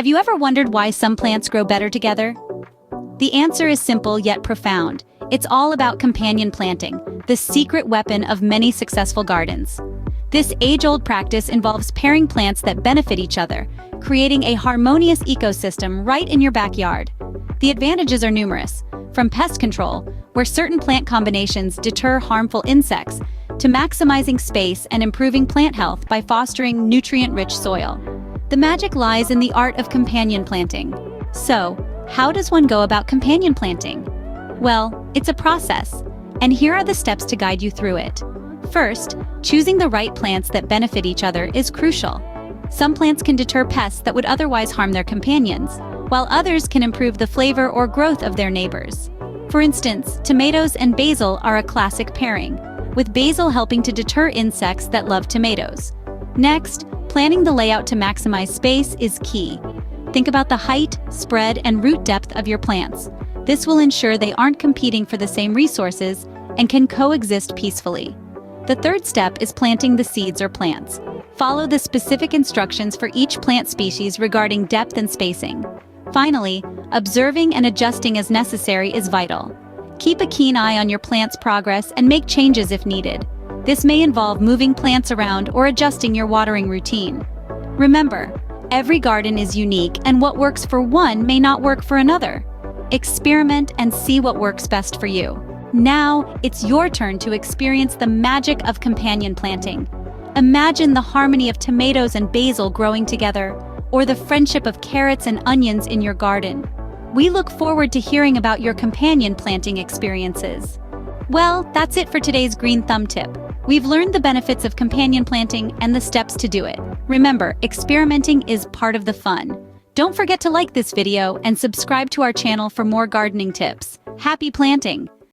Have you ever wondered why some plants grow better together? The answer is simple yet profound. It's all about companion planting, the secret weapon of many successful gardens. This age-old practice involves pairing plants that benefit each other, creating a harmonious ecosystem right in your backyard. The advantages are numerous, from pest control, where certain plant combinations deter harmful insects, to maximizing space and improving plant health by fostering nutrient-rich soil. The magic lies in the art of companion planting. So, how does one go about companion planting? Well, it's a process, and here are the steps to guide you through it. First, choosing the right plants that benefit each other is crucial. Some plants can deter pests that would otherwise harm their companions, while others can improve the flavor or growth of their neighbors. For instance, tomatoes and basil are a classic pairing, with basil helping to deter insects that love tomatoes. Next, planning the layout to maximize space is key. Think about the height, spread, and root depth of your plants. This will ensure they aren't competing for the same resources and can coexist peacefully. The third step is planting the seeds or plants. Follow the specific instructions for each plant species regarding depth and spacing. Finally, observing and adjusting as necessary is vital. Keep a keen eye on your plant's progress and make changes if needed. This may involve moving plants around or adjusting your watering routine. Remember, every garden is unique, and what works for one may not work for another. Experiment and see what works best for you. Now, it's your turn to experience the magic of companion planting. Imagine the harmony of tomatoes and basil growing together, or the friendship of carrots and onions in your garden. We look forward to hearing about your companion planting experiences. Well, that's it for today's Green Thumb tip. We've learned the benefits of companion planting and the steps to do it. Remember, experimenting is part of the fun. Don't forget to like this video and subscribe to our channel for more gardening tips. Happy planting!